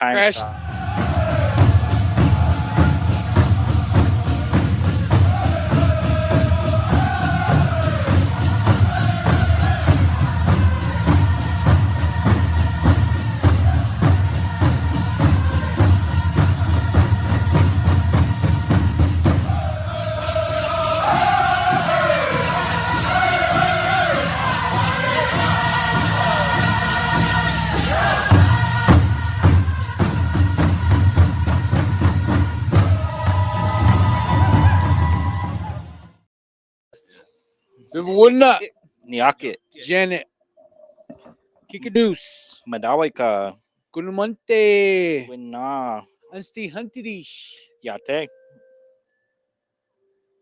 Crash. Vivuna. Niakit. Janet. Kikadoos. Madawika. Kunumante. Wina. Ansti Huntidish. Yate.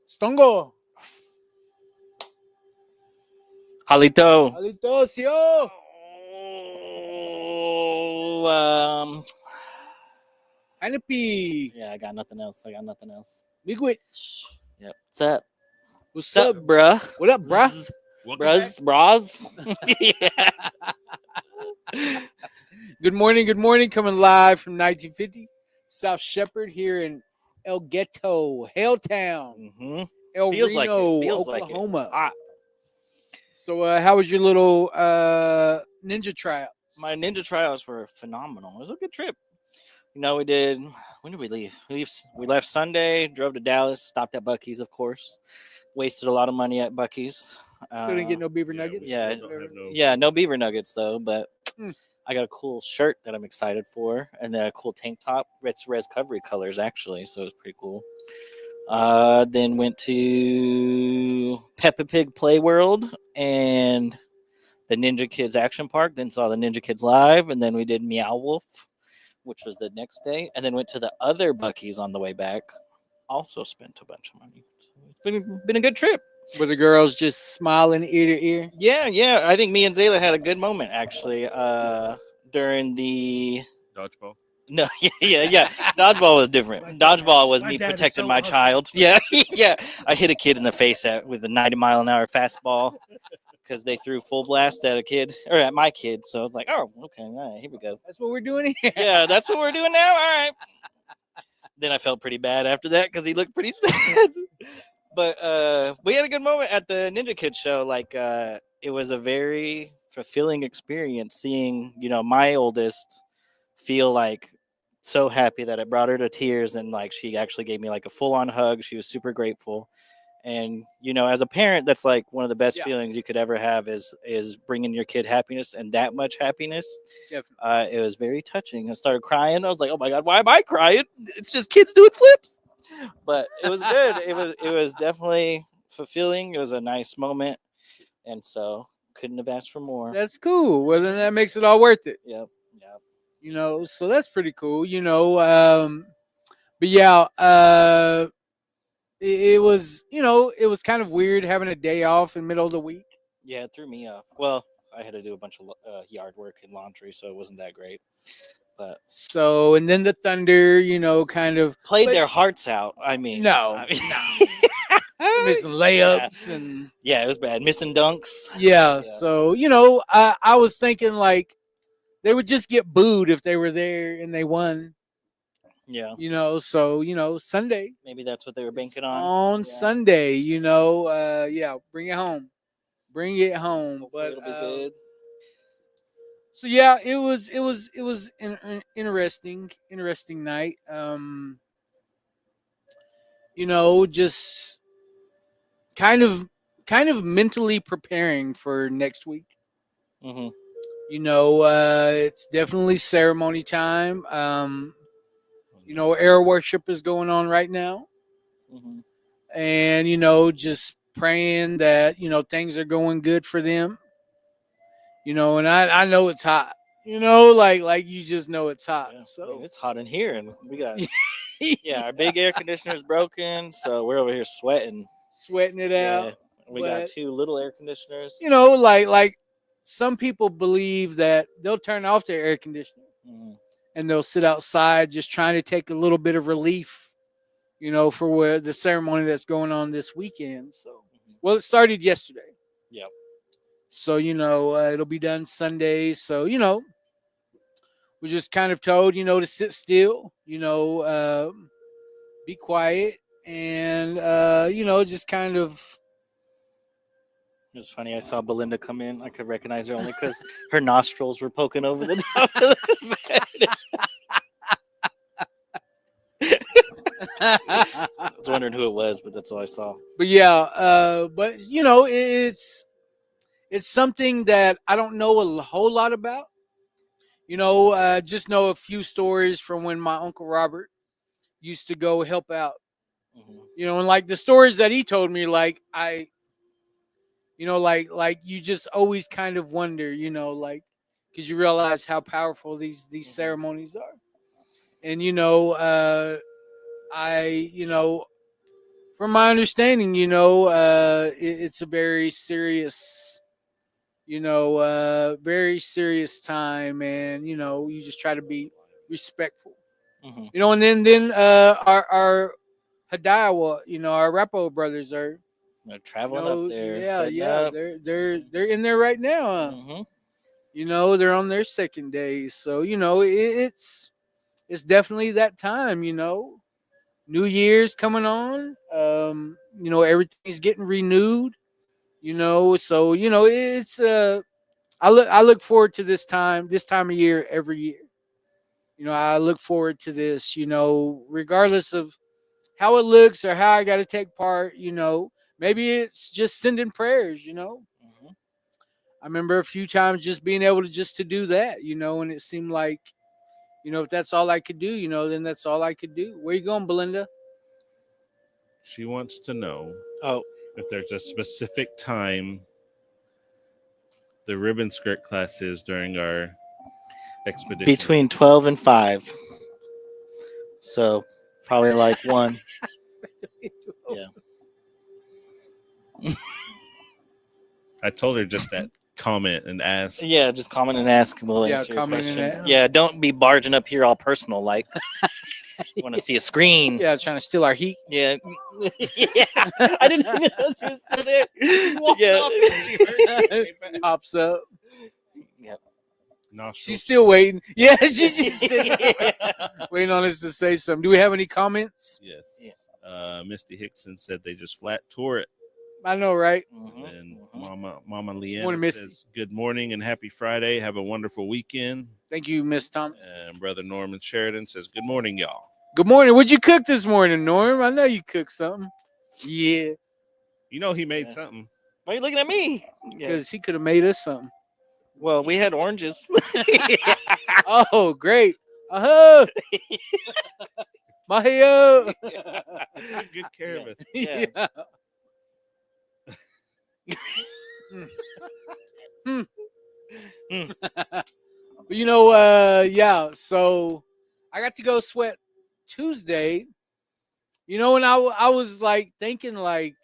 Stongo. Halito. Alitosio. Oh, Hanapi. yeah, I got nothing else. Migwitch. Yep. What's up? What's up? bruh? What up, bruh? Zzz. Welcome back. Bras. Good morning. Coming live from 1950 South Shepherd here in El Ghetto, Helltown, Mm-hmm. El Feels like Reno, it. Feels like it. Oklahoma. It's hot. So, how was your little ninja tryout? My ninja tryouts were phenomenal. It was a good trip. You know, we did. When did we leave? We left Sunday, drove to Dallas, stopped at Buc-ee's, of course. Wasted a lot of money at Buc-ee's. Still didn't get no beaver Yeah, nuggets. we Yeah, still don't have no- Yeah, no beaver nuggets though, but Mm. I got a cool shirt that I'm excited for, and then a cool tank top. It's Res Covery colors actually, so it's pretty cool. Then went to Peppa Pig Play World and the Ninja Kids Action Park. Then saw the Ninja Kids live, and then we did Meow Wolf, which was the next day, and then went to the other Buc-ee's on the way back. Also spent a bunch of money. So it's been a good trip. Were the girls just smiling ear to ear? Yeah. I think me and Zayla had a good moment actually. During the Dodgeball. no, yeah. Dodgeball was different. Dodgeball was My me dad is protecting so my hustling. child. Yeah, yeah. I hit a kid in the face with a 90-mile-an-hour fastball because they threw full blast at a kid or at my kid. So I was like, oh, okay, all right, here we go. That's what we're doing here. Yeah, that's what we're doing now. All right. Then I felt pretty bad after that because he looked pretty sad. But we had a good moment at the Ninja Kid show. Like it was a very fulfilling experience seeing, my oldest feel like so happy that it brought her to tears, and like she actually gave me like a full-on hug. She was super grateful. And as a parent, that's like one of the best Yeah. feelings you could ever have is bringing your kid happiness, and that much happiness. Definitely. It was very touching. I started crying. I was like, oh my god, why am I crying? It's just kids doing flips. But it was good. It was definitely fulfilling. It was a nice moment, and so couldn't have asked for more. That's cool. Well, then that makes it all worth it. Yep. So that's pretty cool. But yeah, it was, it was kind of weird having a day off in the middle of the week. Yeah, it threw me off. Well, I had to do a bunch of yard work and laundry, so it wasn't that great. But So, and then the Thunder, kind of played but- their hearts out. I mean, No, missing layups and yeah, it was bad. Missing dunks. yeah. So, I was thinking like they would just get booed if they were there and they won. Yeah, So Sunday maybe that's what they were banking on. Yeah. Sunday, bring it home. Hopefully But it'll be good. so yeah, it was an interesting night. Just kind of mentally preparing for next week. Mm-hmm. It's definitely ceremony time. Air worship is going on right now. Mm-hmm. And just praying that things are going good for them. And I know it's hot. Like you just know it's hot. Yeah. So It's hot in here, and we got our big air conditioner's broken, so we're over here sweating. sweating it Yeah, out. we got But- 2 little air conditioners. Like some people believe that they'll turn off their air conditioner Mhm. and they'll sit outside just trying to take a little bit of relief, for the ceremony that's going on this weekend. So, well, it started yesterday. Yep. So, it'll be done Sunday. So, we're just kind of told, to sit still, be quiet, and just kind of. It was funny. I saw Belinda come in. I could recognize her only because her nostrils were poking over the top of the bed. I was wondering who it was, but that's all I saw. But yeah, but it's something that I don't know a whole lot about. Just know a few stories from when my Uncle Robert used to go help out. And like the stories that he told me, like like you just always kind of wonder, like because you realize how powerful these ceremonies are, and from my understanding, it's a very serious, very serious time, and you just try to be respectful, and then our Hadawa, our Repo brothers are they're traveling up there. yeah, up. they're in there right now. They're on their second day, so it's definitely that time. New Year's coming on. Everything's getting renewed. So it's I look forward to this time of year every year. I look forward to this. Regardless of how it looks or how I got to take part. Maybe it's just sending prayers. I remember a few times just being able to do that. And it seemed like, if that's all I could do, then that's all I could do. Where you going, Belinda? She wants to know Oh, if there's a specific time the ribbon skirt class is during our expedition. between 12 and 5. So probably like 1. Yeah. I told her just that comment and ask. Yeah, just comment and ask, and we'll answer your comment and questions. ask. Yeah, don't be barging up here all personal like. Want to see a screen? Yeah, trying to steal our heat. Yeah. Yeah. I didn't even know she was still there. Yeah. Pops up. Yeah. Nostrils. She's still waiting. Yeah, she's just sitting there, waiting on us to say something. Do we have any comments? Yes. Yeah. Misty Hickson said they just flat tore it. I know, right? And Mama Leanne Morning, Misty. says, good morning and happy Friday. Have a wonderful weekend. Thank you, Miss Thomas. And Brother Norman Sheridan says, good morning, y'all. Good morning. What'd you cook this morning, Norm? I know you cooked something. Yeah. He made something. Why are you looking at me? Because he could have made us something. Well, we had oranges. Oh, great. Uh-huh. Mahio. Took good care of us. Yeah. Yeah. So I got to go sweat Tuesday. And I was like thinking, like,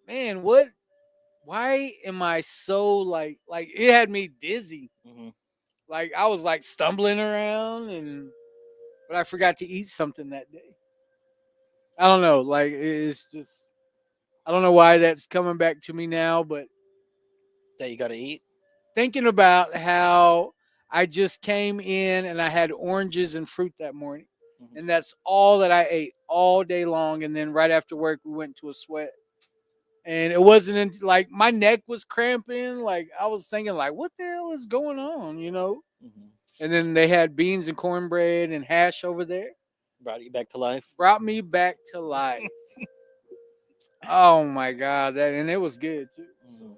man, why am I so like it had me dizzy. Like I was like stumbling around but I forgot to eat something that day. I don't know. Like it's just, I don't know why that's coming back to me now, but That you got to eat? thinking about how I just came in and I had oranges and fruit that morning. And that's all that I ate all day long. And then right after work, we went to a sweat. And it wasn't like my neck was cramping. Like I was thinking, like, what the hell is going on, And then they had beans and cornbread and hash over there. Brought you back to life? Brought me back to life. Oh my God. And it was good too. So.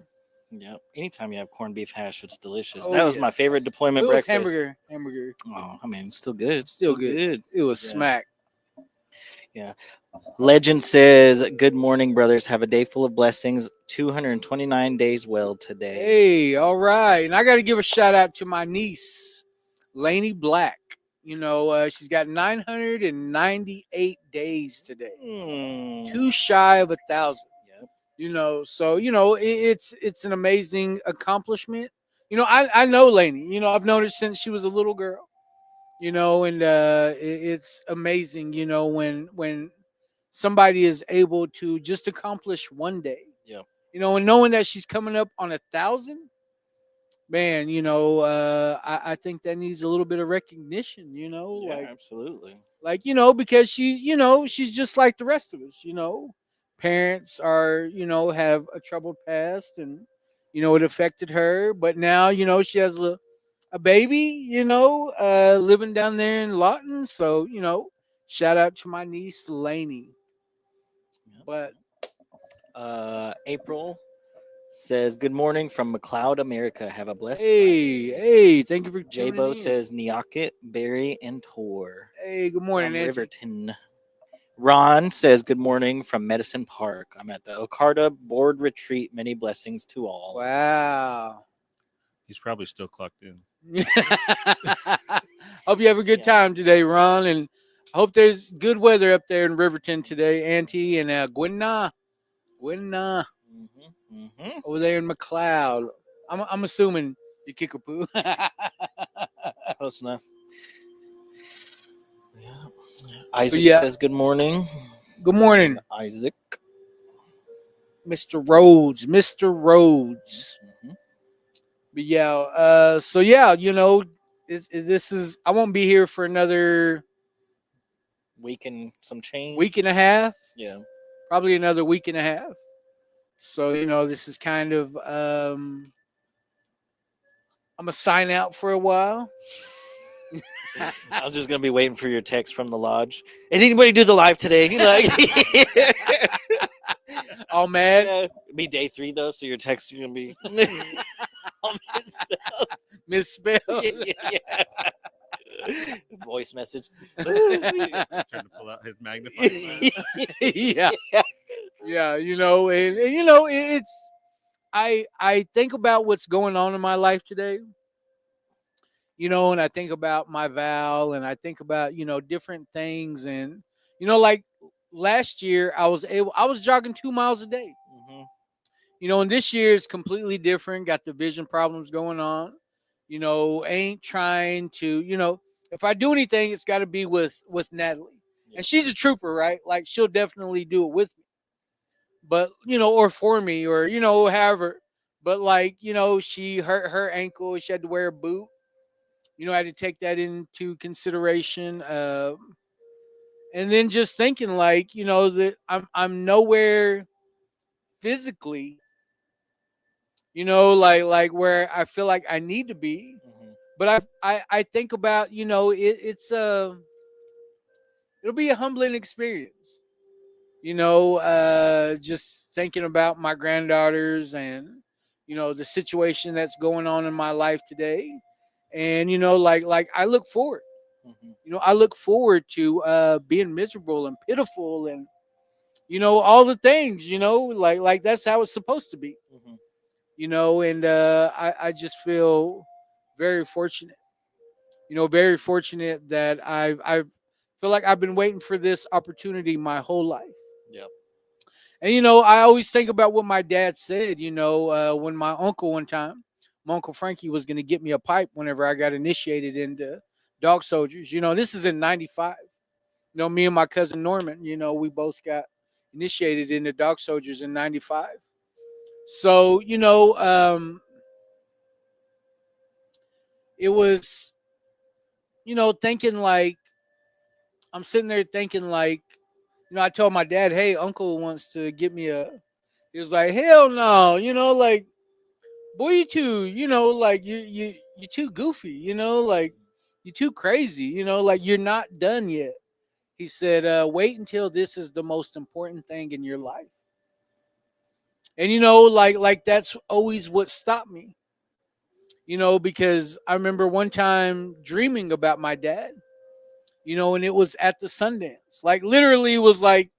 Yeah. Anytime you have corned beef hash, it's delicious. Oh, that was my favorite deployment it was breakfast. Hamburger. Oh, I mean, it's still good. Still good. It was smack. Yeah. Legend says, good morning, brothers. Have a day full of blessings. 229 days well today. Hey, all right. And I got to give a shout out to my niece, Lainey Black. She's got 998 days today. Too shy of 1,000. So it's an amazing accomplishment. I know Lainey. I've known her since she was a little girl. And it's amazing. When somebody is able to just accomplish one day. Yeah. And knowing that she's coming up on 1,000. man, I think that needs a little bit of recognition, Yeah, absolutely. because she's just like the rest of us. Parents are, have a troubled past, and it affected her, but now she has a baby, living down there in Lawton. So shout out to my niece Lainey. Yep. But April says, "Good morning from McLeod, America. Have a blessed hey, Friday." hey, thank you for tuning Jabo in. says, "Nyaket, Barry, and Tor." Hey, good morning, From Nancy. Riverton. Ron says, "Good morning from Medicine Park. I'm at the Ocarda Board Retreat. Many blessings to all." Wow. He's probably still clocked in. Hope you have a good Yeah. time today, Ron, and I hope there's good weather up there in Riverton today, Auntie, and Gwenna, over there in McLeod. I'm assuming you Kickapoo. Close enough. Yeah. Isaac yeah. says, "Good morning." Good morning, Isaac. Mr. Rhodes. Mr. Rhodes. Mhm. But yeah, so yeah, this is I won't be here for another Week and some change. week and a half, Yeah. probably another week and a half. So this is kind of I'm gonna sign out for a while. I'm just gonna be waiting for your text from the lodge. Did anybody do the live today? Like, All mad. yeah. Be day 3 though, so your text is gonna be all Misspelled. yeah. Voice message. Trying to pull out his magnifying glass. yeah. Yeah, it's I think about what's going on in my life today. And I think about my vow, and I think about, different things, and like last year I was jogging 2 miles a day. Mhm. And this year is completely different. Got the vision problems going on. Ain't trying to, if I do anything, it's got to be with Natalie. And she's a trooper, right? Like she'll definitely do it with me. But, or for me, or, however. But like, she hurt her ankle, she had to wear a boot. I had to take that into consideration. And then just thinking like, that I'm nowhere physically, like where I feel like I need to be. Mhm. But I think about, it's it'll be a humbling experience. Just thinking about my granddaughters, and the situation that's going on in my life today. And like I look forward. Mhm. I look forward to being miserable and pitiful, and all the things, like that's how it's supposed to be. Mhm. And I just feel very fortunate. Very fortunate that I feel like I've been waiting for this opportunity my whole life. Yep. And I always think about what my dad said. When my uncle one time, my uncle Frankie was going to get me a pipe whenever I got initiated into dog soldiers. This is in '95. Me and my cousin Norman. We both got initiated into dog soldiers in '95. So it was thinking like I'm sitting there thinking like I told my dad, hey, uncle wants to get me a. He was like, hell no, like boy, you too, like you're too goofy, like you're too crazy, like you're not done yet. He said, wait until this is the most important thing in your life. And like that's always what stopped me. Because I remember one time dreaming about my dad, and it was at the Sundance. Like literally it was like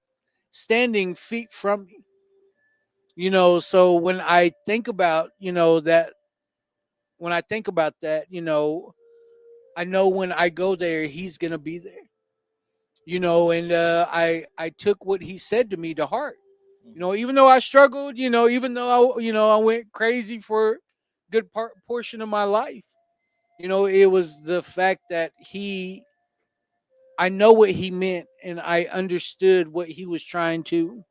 standing feet from me. So when I think about, that when I think about that, I know when I go there, he's gonna be there. And I took what he said to me to heart. Even though I struggled, even though I went crazy for a good portion of my life. It was the fact that I know what he meant, and I understood what he was trying to,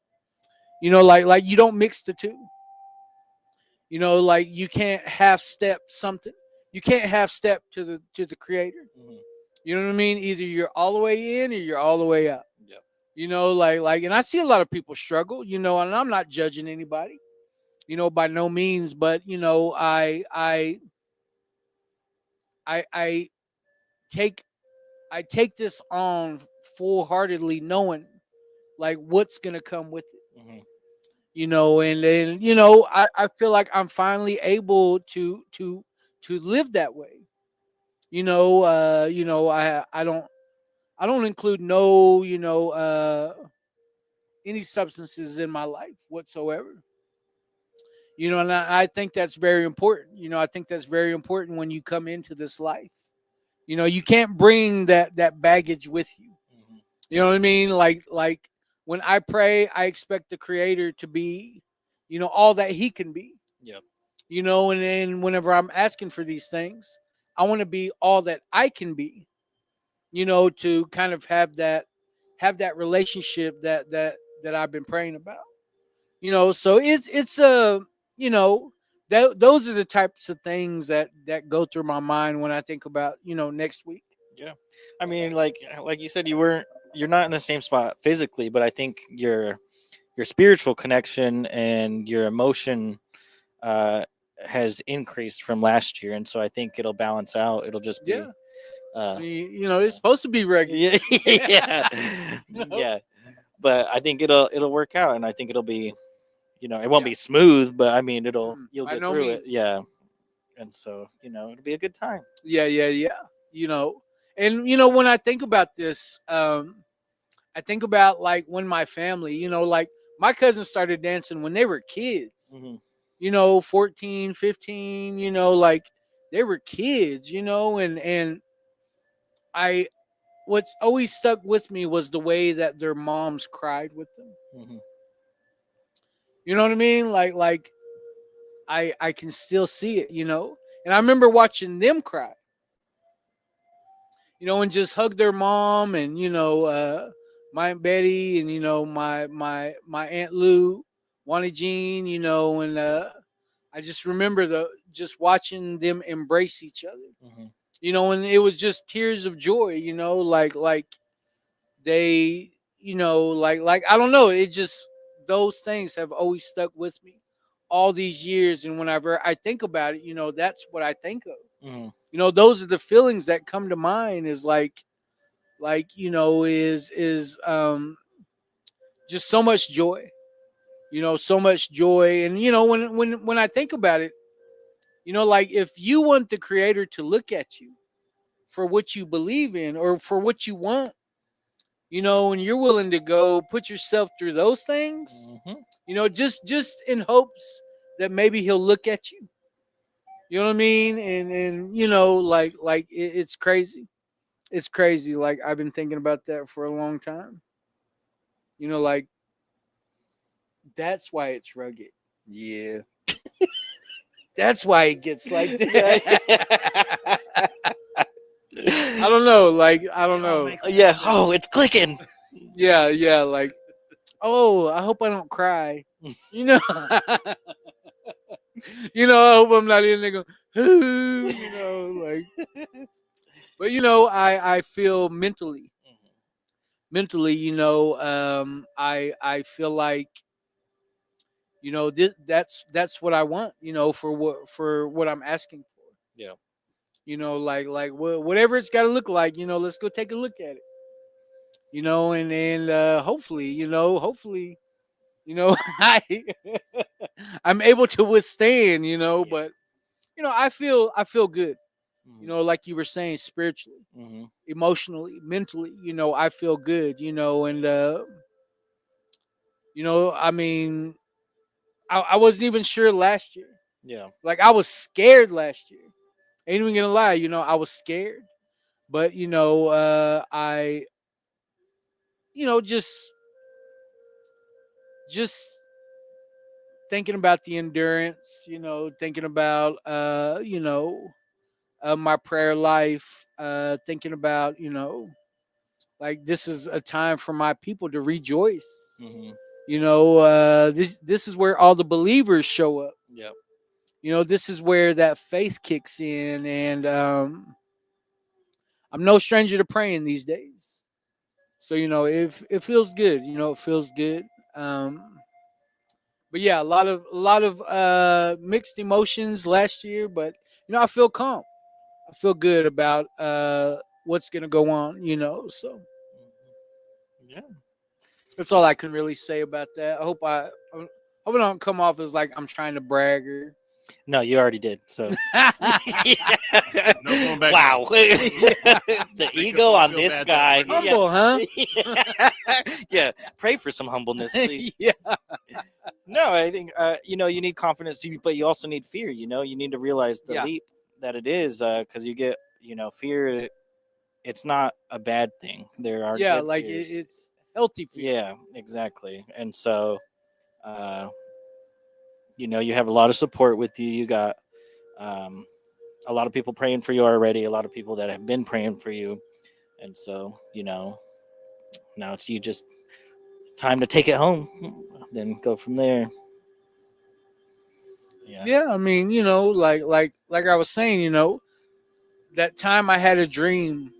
like you don't mix the two. You know, like you can't half step something. You can't half step to the creator. Mhm. You know what I mean? Either you're all the way in or you're all the way out. Yep. You know, and I see a lot of people struggle, you know, and I'm not judging anybody, you know, by no means, but you know, I take I take this on full heartedly knowing like what's gonna come with it. Mhm. You know, and then you know, I feel like I'm finally able to live that way. You know, I don't include no, you know, any substances in my life whatsoever. You know, and I think that's very important. You know, I think that's very important when you come into this life. You know, you can't bring that baggage with you. Mhm. You know what I mean? Like when I pray, I expect the creator to be, you know, all that he can be. Yep. You know, and then whenever I'm asking for these things, I want to be all that I can be, you know, to kind of have that relationship that I've been praying about. You know, so it's a you know those are the types of things that go through my mind when I think about you know next week. Yeah. I mean, like you said, you're not in the same spot physically, but I think your spiritual connection and your emotion uh, has increased from last year, and so I think it'll balance out. It'll just be, Yeah, I uh, mean, you know, it's supposed to be regular. yeah, yeah, You know? yeah. But I think it'll work out, and I think it'll be, it won't Yeah. be smooth, but I mean, you'll By get no through it. means. Yeah, and so it'll be a good time. Yeah, yeah, yeah. You know, and you know when I think about this, I think about like when my family, you know, like my cousins started dancing when they were kids. Hmm. You know, 14, 15. You know, like they were kids. You know, and I what's always stuck with me was the way that their moms cried with them. Hmm. You know what I mean? Like I can still see it, you know. And I remember watching them cry, you know, and just hug their mom and you know, my Aunt Betty and you know my Aunt Lou, Wani Jean, you know, and I just remember the just watching them embrace each other, Hmm. you know, and it was just tears of joy, you know, like they, you know, like I don't know, it just those things have always stuck with me all these years, and whenever I think about it, you know, that's what I think of. Hmm. You know, those are the feelings that come to mind is like you know is just so much joy, you know, so much joy. And you know when I think about it, you know, like if you want the creator to look at you for what you believe in or for what you want, you know, and you're willing to go put yourself through those things, Hmm. you know, just in hopes that maybe he'll look at you. You know what I mean? And you know, like it's crazy. It's crazy. Like I've been thinking about that for a long time. You know, like that's why it's rugged. Yeah. That's why it gets like that. I don't know. Like I don't know. Yeah. Oh, it's clicking. Yeah, yeah. Like oh, I hope I don't cry. You know. You know, I hope I'm not in there going, you know, like. But you know, I feel mentally, you know, I feel like you know that's what I want, you know, for what I'm asking for. Yeah. You know, like whatever it's got to look like, you know, let's go take a look at it. You know, and hopefully, you know, I'm able to withstand, you know, but you know, I feel good. You know, like you were saying, spiritually, Hmm. emotionally, mentally, you know, I feel good, you know, and you know, I mean, I wasn't even sure last year. Yeah. Like I was scared last year. Ain't even gonna lie, you know, I was scared. But you know, I you know, just thinking about the endurance, you know, thinking about you know, my prayer life, thinking about, you know, like this is a time for my people to rejoice. Hmm. You know, this is where all the believers show up. Yep. this is where that faith kicks in, and I'm no stranger to praying these days. So it feels good. It feels good. But yeah, a lot of mixed emotions last year, but I feel calm. I feel good about what's gonna go on. So Yeah. that's all I can really say about that. I hope I don't come off as like I'm trying to brag or. No, you already did. So No going back wow. The Make ego us all on feel this bad guy. that Humble, huh? Yeah. Pray for some humbleness, please. Yeah. No, I think you need confidence, but you also need fear. You need to realize the Yeah. leap that it is, because you get fear. It's not a bad thing. There are Yeah, good like fears. it's healthy fear. Yeah, exactly. And so, uh, you have a lot of support with you. You got um, a lot of people praying for you already. A lot of people that have been praying for you, and so now it's you just time to take it home, then go from there. Yeah. Yeah, I mean, like I was saying, that time I had a dream.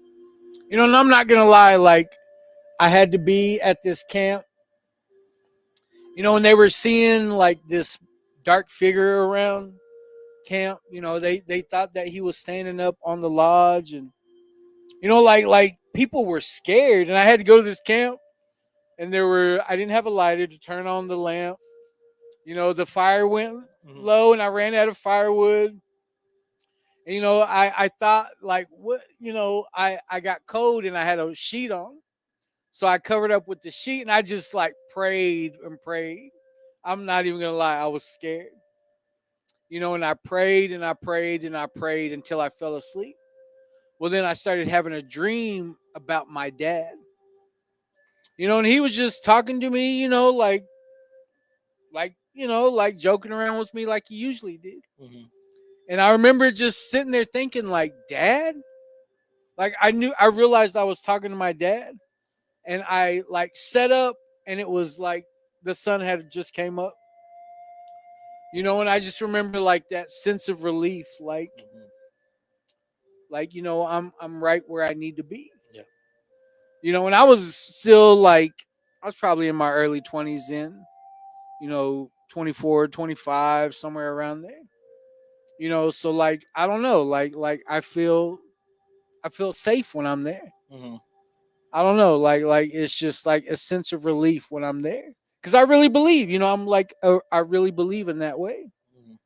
And I'm not gonna lie, like I had to be at this camp. When they were seeing like this dark figure around camp, they thought that he was standing up on the lodge, and like people were scared, and I had to go to this camp, and I didn't have a lighter to turn on the lamp. The fire went Mhm. low, and I ran out of firewood. And, I thought like what I got cold and I had a sheet on, so I covered up with the sheet and I just like prayed and prayed. I'm not even gonna lie, I was scared. And I prayed and I prayed and I prayed until I fell asleep. Well, then I started having a dream about my dad. And he was just talking to me, like joking around with me like he usually did. Mhm. And I remember just sitting there thinking, like, Dad? Like I realized I was talking to my dad, and I like set up, and it was like the sun had just came up. And I just remember like that sense of relief, Mhm. like I'm right where I need to be. Yeah. And I was still like I was probably in my early 20s then, 24, 25, somewhere around there. So like I don't know, like I feel safe when I'm there. Mhm. I don't know, like it's just like a sense of relief when I'm there because I really believe, I'm like I really believe in that way, Mhm.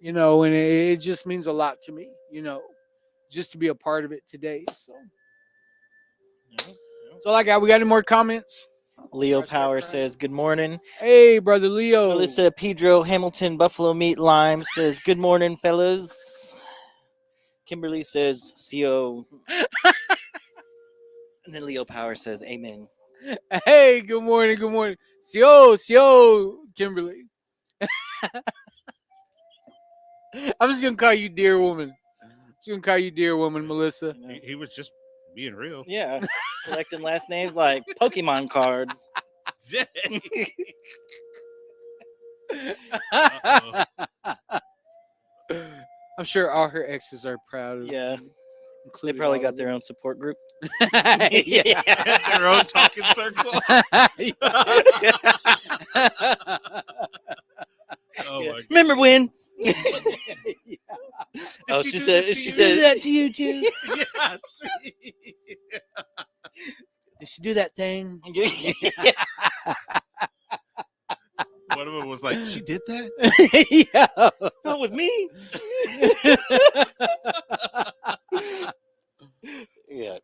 and it just means a lot to me, just to be a part of it today. So Yeah. that's all I got. We got any more comments? Leo Before I start Power crying? says, "Good morning." Hey, brother Leo. Melissa Pedro Hamilton Buffalo Meat Lime says, "Good morning, fellas." Kimberly says, "Co." And then Leo Power says, "Amen." Hey, good morning, good morning. Sio, Kimberly. I'm just gonna call you dear woman. Just gonna call you dear woman, Melissa. He was just being real. Yeah, collecting last names like Pokemon cards. Uh-oh. I'm sure all her exes are proud of Yeah. me, They including probably all got of their them. own support group. Yeah. Their own talking circle. Oh Yeah. my God. Remember when? Yeah. Oh, she she do said. this to She you? Did said. that to you too? Yeah. Did she do that thing? One of them was like, "She did that." Yeah. Not with me. Yeah.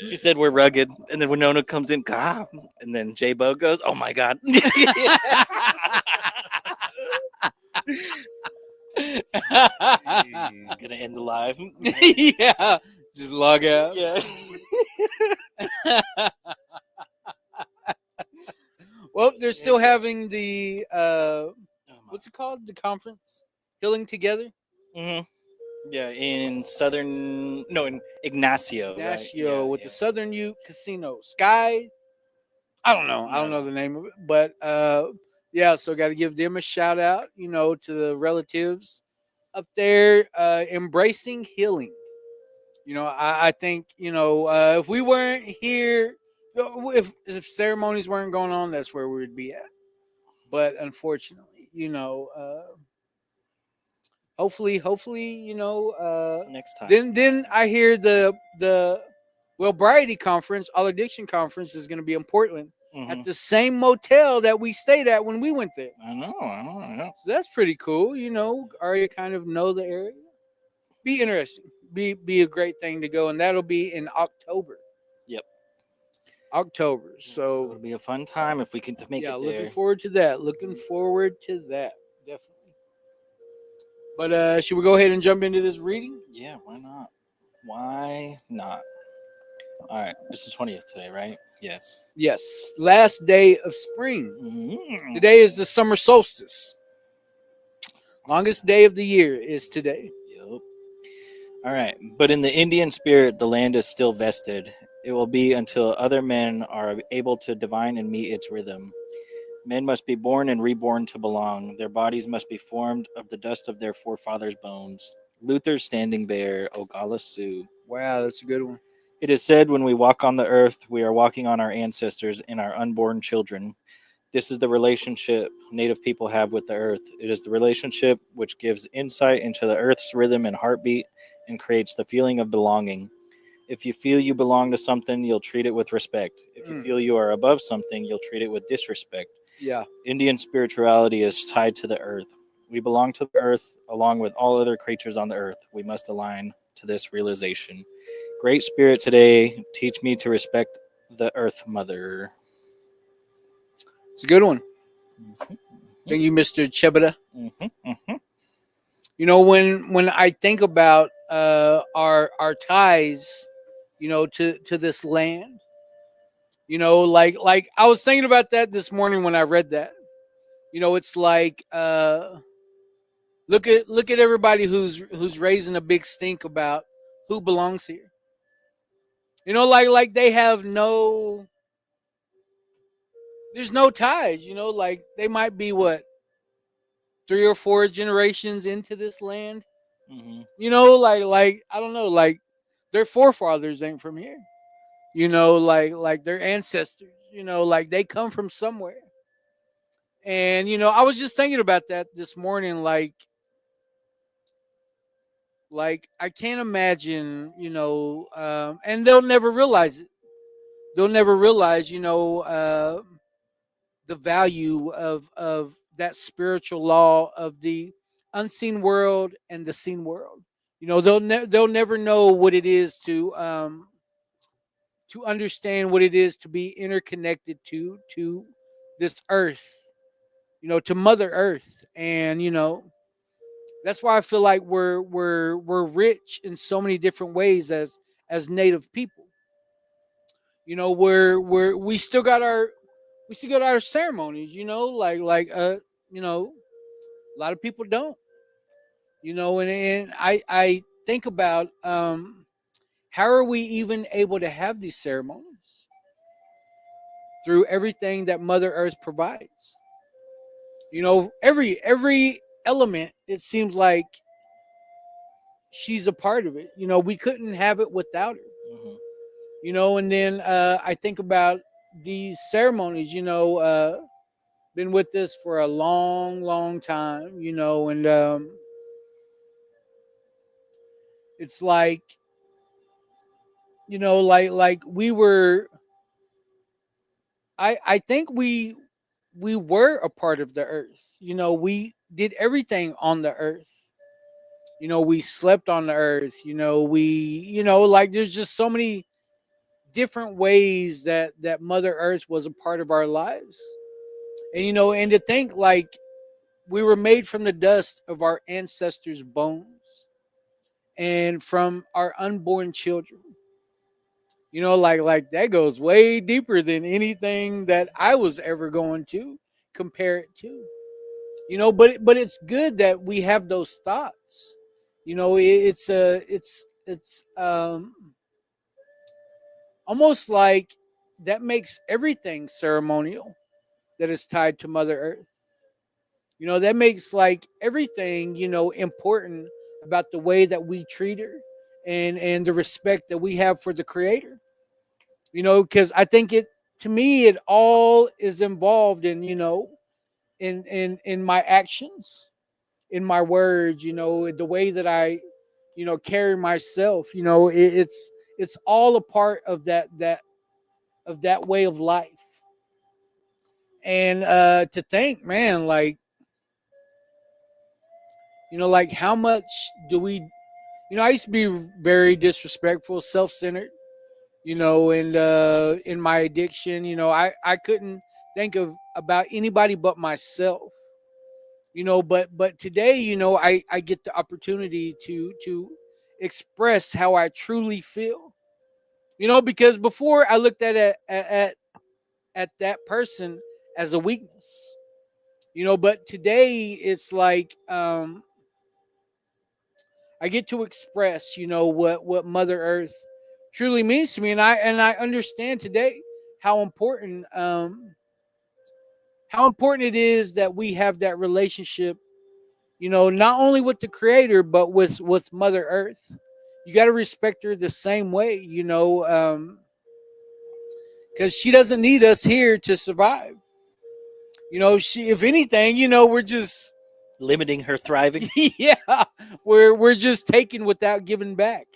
She said we're rugged, and then Winona comes in, God, and then J Bo goes, "Oh my God." She's gonna end the live. Yeah. Just log out. Yeah. Well, they're still having the Oh my. what's it called? The conference? Healing Together? Mhm. Yeah, in in Ignacio. Right? Ignacio Yeah, with yeah. the Southern Ute Casino. Sky. I don't know. I don't know the name of it. But yeah, so gotta give them a shout out, to the relatives up there embracing healing. I think if we weren't here, if ceremonies weren't going on, that's where we would be at. But unfortunately, hopefully, Next time. then I hear the Wellbriety conference, All Addiction conference, is going to be in Portland at the same motel that we stayed at when we went there. I know. So that's pretty cool. Arya kind of know the area. Be interesting. Be a great thing to go, and that'll be in October. Yep. October. So it'll be a fun time if we can make it there. Looking forward to that. Definitely. But should we go ahead and jump into this reading? Yeah, why not? All right, it's the 20th today, right? Yes. Yes. Last day of spring. Mm-hmm. Today is the summer solstice. Longest day of the year is today. Yep. All right. But in the Indian spirit, the land is still vested. It will be until other men are able to divine and meet its rhythm. Men must be born and reborn to belong. Their bodies must be formed of the dust of their forefathers' bones. Luther's Standing Bear, Ogala Sioux. Wow, that's a good one. It is said when we walk on the earth, we are walking on our ancestors and our unborn children. This is the relationship Native people have with the earth. It is the relationship which gives insight into the earth's rhythm and heartbeat and creates the feeling of belonging. If you feel you belong to something, you'll treat it with respect. If you feel you are above something, you'll treat it with disrespect. Yeah. Indian spirituality is tied to the earth. We belong to the earth along with all other creatures on the earth. We must align to this realization. Great Spirit today, teach me to respect the Earth Mother. It's a good one. Thank you, Mr. Chebeda. When I think about our ties, to this land, like I was thinking about that this morning when I read that. It's like look at everybody who's raising a big stink about who belongs here. Like they have there's no ties, like they might be 3 or 4 generations into this land. Like I don't know, like their forefathers ain't from here. Like their ancestors, like they come from somewhere. And I was just thinking about that this morning, like I can't imagine, and they'll never realize it. They'll never realize, the value of that spiritual law of the unseen world and the seen world. They'll never know what it is to understand what it is to be interconnected to this earth, to Mother Earth. And that's why I feel like we're rich in so many different ways as Native people. We still got our ceremonies, like a lot of people don't, and I think about how are we even able to have these ceremonies through everything that Mother Earth provides. Every element, it seems like she's a part of it. We couldn't have it without her. And then I think about these ceremonies, been with us for a long time, and it's like, like we were, I think we were a part of the earth. We did everything on the earth. We slept on the earth. Like there's just so many different ways that Mother Earth was a part of our lives. And and to think like we were made from the dust of our ancestors' bones and from our unborn children. Like that goes way deeper than anything that I was ever going to compare it to. But it's good that we have those thoughts. It's almost like that makes everything ceremonial that is tied to Mother Earth. You know, that makes like everything, you know, important about the way that we treat her and the respect that we have for the creator. You know, because I think it to me it all is involved in, you know, in my actions, in my words, you know, the way that I, you know, carry myself. You know, it's all a part of that way of life. And to think, man, like, you know, like how much do we, you know, I used to be very disrespectful, self-centered, you know, and in my addiction, you know, I couldn't think of about anybody but myself, you know, but today, you know, I get the opportunity to express how I truly feel, you know, because before I looked at that person as a weakness, you know, but today it's like I get to express, you know, what Mother Earth truly means to me, and I understand today how important how important it is that we have that relationship, you know, not only with the Creator but with Mother Earth. You got to respect her the same way, you know, because she doesn't need us here to survive. You know, she, if anything, you know, we're just Limiting her thriving. yeah, we're just taking without giving back.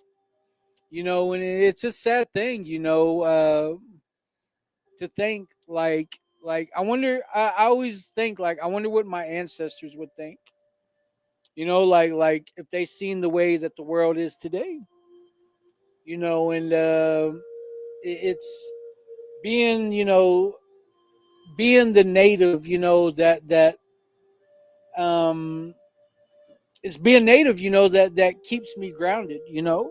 You know, and it's a sad thing, you know, to think like I wonder. I always think like I wonder what my ancestors would think. You know, like if they seen the way that the world is today. You know, and it's being, you know, being the native. You know that um it's being native. You know that keeps me grounded. You know,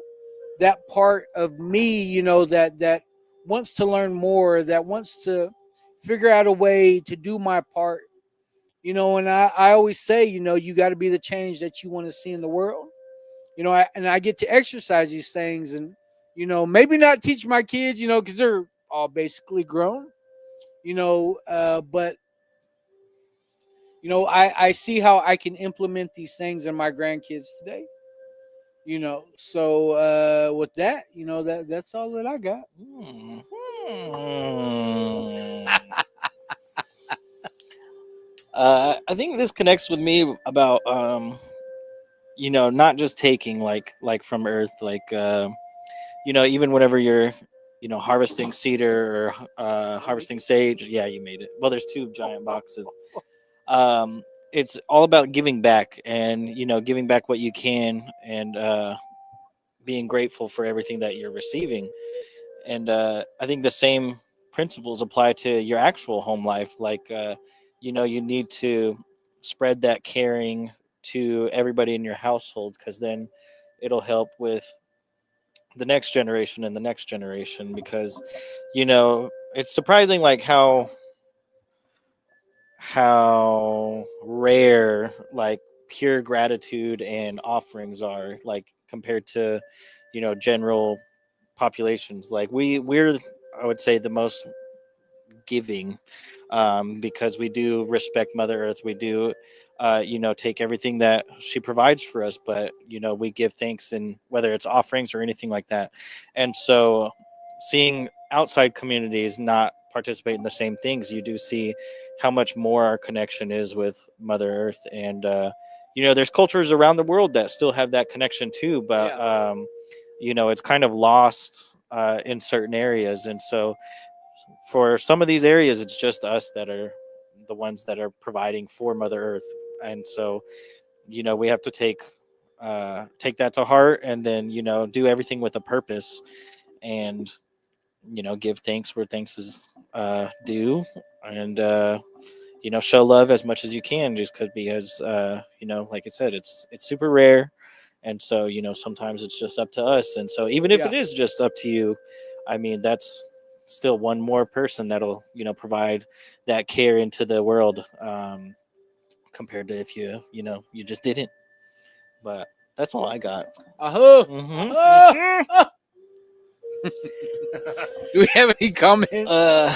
that part of me, you know, that wants to learn more, that wants to figure out a way to do my part, you know. And I always say, you know, you got to be the change that you want to see in the world, you know. And I get to exercise these things, and you know, maybe not teach my kids, you know, because they're all basically grown, you know, but you know, I see how I can implement these things in my grandkids today, you know. So with that, you know, that's all that I got. I think this connects with me about you know, not just taking like from Earth, like you know, even whenever you're, you know, harvesting cedar or harvesting sage. Yeah, you made it. Well, there's two giant boxes. Um, it's all about giving back, and you know, giving back what you can, and being grateful for everything that you're receiving. And I think the same principles apply to your actual home life. Like, you know, you need to spread that caring to everybody in your household, because then it'll help with the next generation and the next generation. Because, you know, it's surprising like how rare like pure gratitude and offerings are, like compared to, you know, general populations. Like we're, I would say, the most giving, because we do respect Mother Earth. We do you know, take everything that she provides for us, but you know, we give thanks, in whether it's offerings or anything like that. And so seeing outside communities not participate in the same things, you do see how much more our connection is with Mother Earth. And you know, there's cultures around the world that still have that connection too, but Yeah. you know, it's kind of lost in certain areas. And so for some of these areas, it's just us that are the ones that are providing for Mother Earth. And so, you know, we have to take that to heart, and then, you know, do everything with a purpose, and you know, give thanks where thanks is due. And you know, show love as much as you can, just because you know, like I said, it's super rare. And so, you know, sometimes it's just up to us. And so even if Yeah. it is just up to you, I mean, that's still one more person that'll, you know, provide that care into the world, compared to if you know, you just didn't. But that's all I got. Uh-huh. Hmm. Uh-huh. Do we have any comments? uh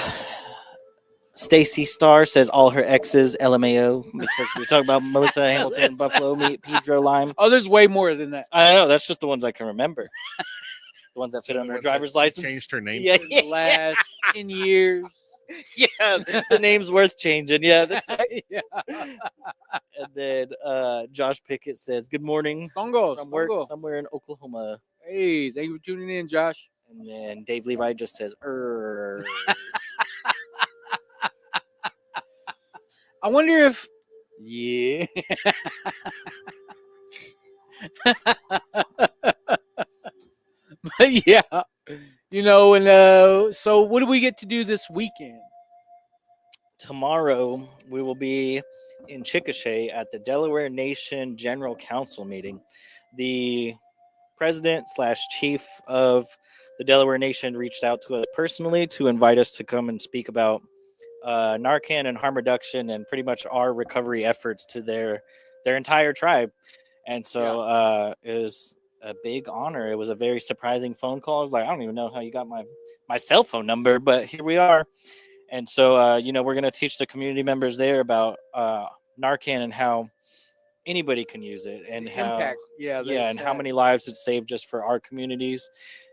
Stacy Starr says all her exes LMAO because we were talking about Melissa Hamilton, Buffalo Meat, Pedro Lime. Oh, there's way more than that. I don't know. That's just the ones I can remember. The ones that fit The on her ones driver's that license. changed her name. Yeah, The last 10 years. yeah. The name's worth changing. Yeah, that's right. Yeah. And then Josh Pickett says, "Good morning Stongo, from work Stongo. somewhere in Oklahoma." Hey, thank you for tuning in, Josh. And then Dave Levi just says, I wonder if. Yeah. But yeah. You know, and so what do we get to do this weekend? Tomorrow we will be in Chickasha at the Delaware Nation General Council meeting. The president / chief of the Delaware Nation reached out to us personally to invite us to come and speak about Narcan and harm reduction and pretty much our recovery efforts to their entire tribe. And so it was a big honor. It was a very surprising phone call. I was like, I don't even know how you got my cell phone number, but here we are. And so, you know, we're going to teach the community members there about Narcan and how anybody can use it and The how impact. and how many lives it's saved just for our communities,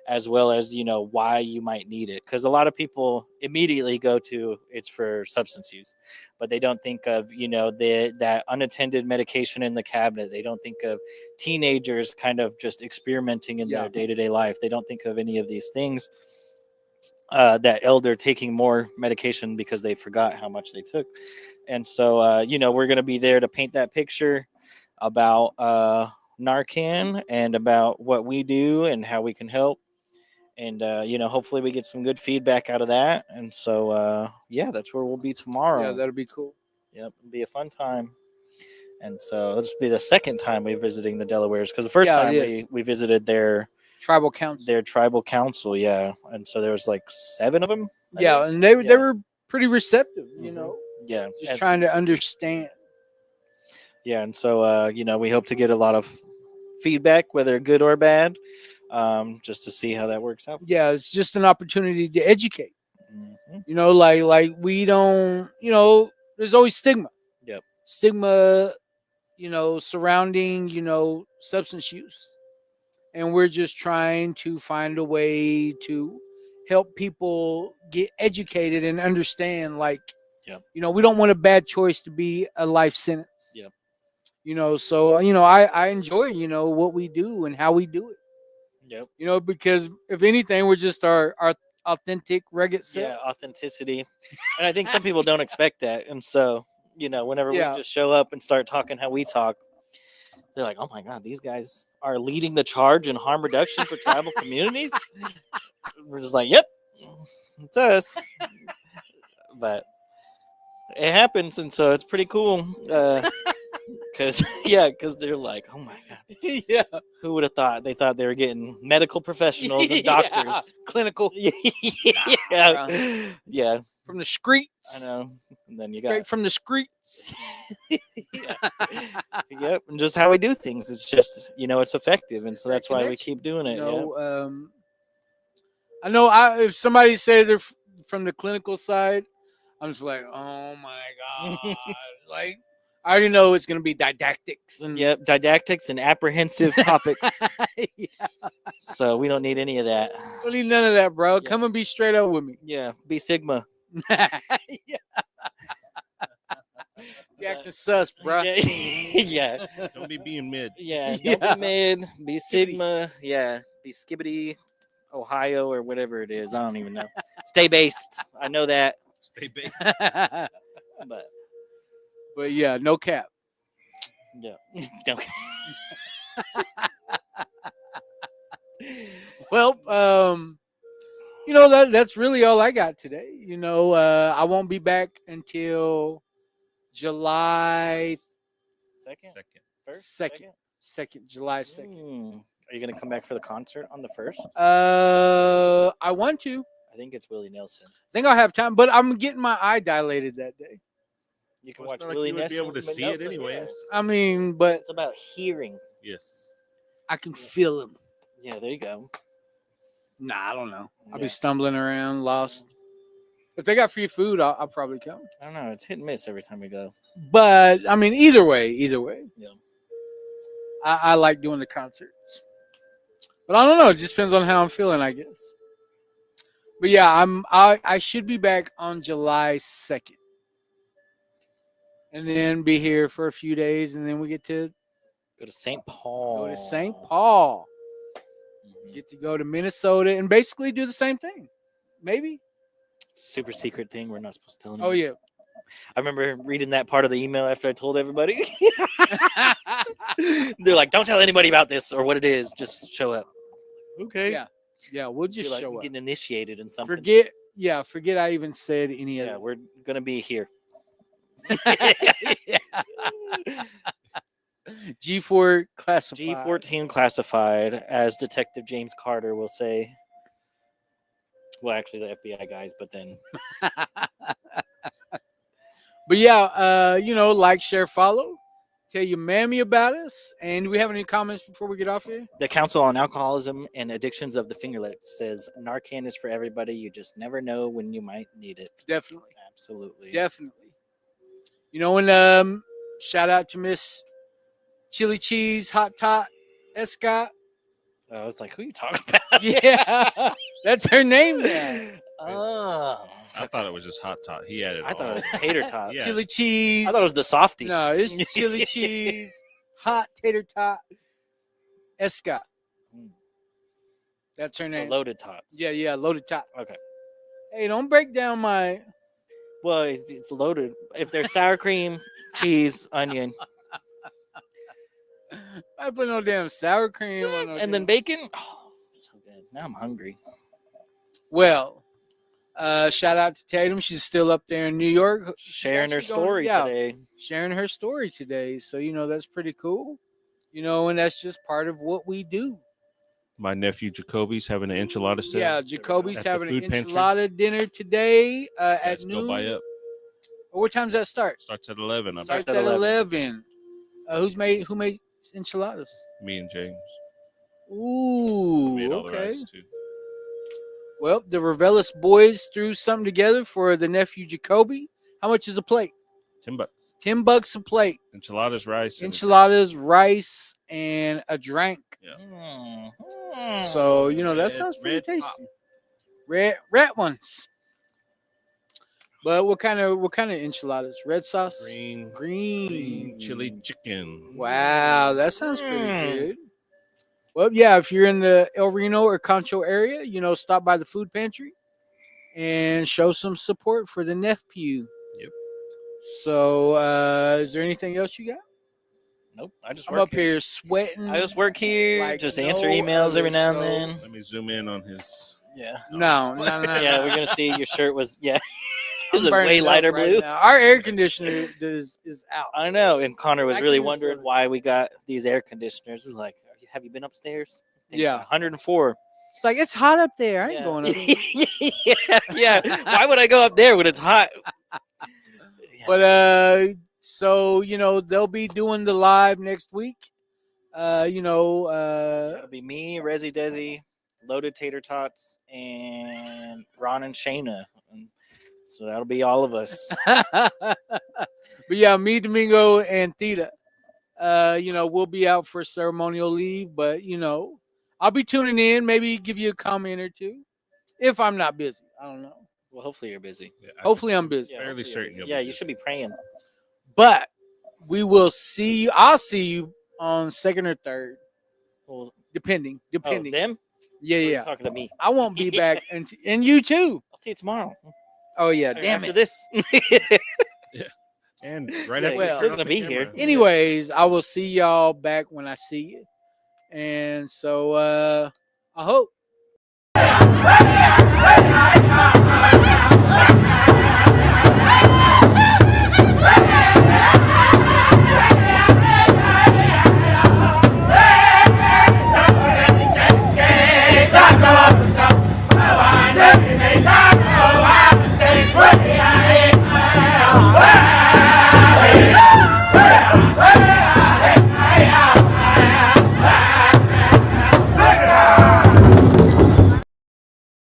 as well as, you know, why you might need it. Because a lot of people immediately go to it's for substance use, but they don't think of, you know, that unattended medication in the cabinet. They don't think of teenagers kind of just experimenting in their day-to-day life. They don't think of any of these things. That elder taking more medication because they forgot how much they took. And so, you know, we're going to be there to paint that picture about Narcan and about what we do and how we can help. And, you know, hopefully we get some good feedback out of that. And so, yeah, that's where we'll be tomorrow. Yeah, that'll be cool. Yep, it'll be a fun time. And so this will be the second time we're visiting the Delawares, because the first time we visited their tribal council. Their tribal council, yeah. And so there was like 7 of them. Yeah, and they were pretty receptive, you know. Yeah, just trying to understand. Yeah, and so you know, we hope to get a lot of feedback, whether good or bad, just to see how that works out. Yeah, it's just an opportunity to educate. Mm-hmm. You know, like we don't, you know, there's always stigma. Yep. Stigma, you know, surrounding, you know, substance use. And we're just trying to find a way to help people get educated and understand, like, you know, we don't want a bad choice to be a life sentence. Yep. You know, so, you know, I enjoy, you know, what we do and how we do it. Yep. You know, because if anything, we're just our authentic, rugged self. Yeah, authenticity. And I think some people don't expect that. And so, you know, whenever we just show up and start talking how we talk, they're like, oh my God, these guys are leading the charge in harm reduction for tribal communities. We're just like, yep, it's us. But it happens. And so it's pretty cool. Because they're like, oh my God. Yeah. Who would have thought? They thought they were getting medical professionals and doctors. Clinical. Yeah. Yeah. From the streets. I know. And then you got straight from the streets. Yep. And just how we do things. It's just, you know, it's effective. And so that's why we keep doing it. You know, I know if somebody say they're from the clinical side, I'm just like, oh my God. Like, I already know it's going to be didactics. And didactics and apprehensive topics. So we don't need any of that. Don't need none of that, bro. Come and be straight up with me. Yeah. Be Sigma. You acting sus, bro. Yeah. Don't be being mid. Yeah. Don't be mid. Be Sigma. Yeah. Be Skibbity, Ohio, or whatever it is. I don't even know. Stay based. I know that. Stay based. But yeah, no cap. Yeah. No. Well, you know, that's really all I got today. You know, I won't be back until July 2nd, July 2nd. Are you gonna come back for the concert on the 1st? I want to. I think it's Willie Nelson. I think I'll have time, but I'm getting my eye dilated that day. You can watch Willie Nelson. You would be able to see it anyways. Yes. I mean, but it's about hearing. Yes. I can feel him. Yeah, there you go. Nah, I don't know. I'll be stumbling around, lost. If they got free food, I'll probably come. I don't know. It's hit and miss every time we go. But I mean, either way. Yeah. I like doing the concerts. But I don't know. It just depends on how I'm feeling, I guess. But yeah, I should be back on July 2nd. And then be here for a few days, and then we get to Go to St. Paul. go to St. Paul. Mhm. Get to go to Minnesota and basically do the same thing. Maybe. Super secret thing we're not supposed to tell Oh anyone. yeah. I remember reading that part of the email after I told everybody. They're like, "Don't tell anybody about this or what it is. Just show up." Okay. Yeah. Yeah, we'll You're just like show up. getting initiated in something. Forget I even said any of Yeah, that. we're gonna be here. G4 classified. G14 classified, as Detective James Carter will say. Well, actually, the FBI guys, but then But yeah, like, share, follow. Tell your mammy about us. And do we have any comments before we get off here? the Council on Alcoholism and Addictions of the Finger Lakes says Narcan is for everybody. You just never know when you might need it. Definitely. Absolutely. Definitely. And shout out to Miss Chili Cheese Hot Tot Escott. I was like, who are you talking about? Yeah. That's her name now. Oh. I thought it was just hot tot. He had it. I thought it all. was tater tot. Yeah. Chili cheese. I thought it was the softie. No, it's chili cheese, hot tater tot, Escott. Mm. That's her So name. loaded tots. Yeah, loaded tot. Okay. Hey, don't break down my. Well, it's loaded. If there's sour cream, cheese, onion, I put no damn sour cream on no and then damn- bacon. Oh, so good. Now I'm hungry. Well, shout out to Tatum. She's still up there in New York. She's Sharing her actually going- story yeah, today. Sharing her story today. So, that's pretty cool. And that's just part of what we do. My nephew Jacoby's having an enchilada set. Yeah, Jacoby's At the having an food pantry. enchilada dinner today at Guys, noon. go buy up. What time does that start? Starts at 11. I'm Starts at at 11. 11. Who made enchiladas? me and James. Ooh, Made all the okay. rice too. Well, the Revelis boys threw something together for the nephew Jacoby. How much is a plate? $10. $10 a plate. Enchiladas, rice. and a drink. Enchiladas, rice, and a drink. Mm. So that Red- sounds pretty red tasty. pop. Red ones. But what kind of enchiladas? Red sauce? Green chili chicken. Wow, that sounds pretty Mm. good. Well, yeah, if you're in the El Reno or Concho area, stop by the food pantry and show some support for the nephew. Yep. So, is there anything else you got? Nope. I just I'm work up here sweating. I just work here. like just no answer emails every now and other, then. Let me zoom in on his. Yeah. No. Yeah, we're gonna see your shirt was I'm is it burning way up lighter right blue? now. Our air conditioner is out. I know. And Connor was Back really here wondering for- why we got these air conditioners. He's like, have you been upstairs? I think Yeah. 104. It's like, it's hot up there. I ain't Yeah. going up there. yeah. Why would I go up there when it's hot? Yeah. But so they'll be doing the live next week. It'll be me, Resi Desi, Loaded Tater Tots, and Ron and Shayna. And so that'll be all of us. But yeah, me, Domingo, and Theta. We'll be out for ceremonial leave, but I'll be tuning in. Maybe give you a comment or two if I'm not busy. I don't know. Well, hopefully you're busy. Yeah, Hopefully I'm busy. Fairly hopefully you're certain busy. you'll Yeah, be you busy. should be praying. But we will see you. I'll see you on 2nd or 3rd, Well, depending. oh, them? Yeah, Or you're yeah. talking to me. I won't be back, and you too. I'll see you tomorrow. Oh yeah, Or damn after it. this. And right Yeah, after you're you still turn off gonna the be camera. here. Anyways, I will see y'all back when I see you, and so I hope.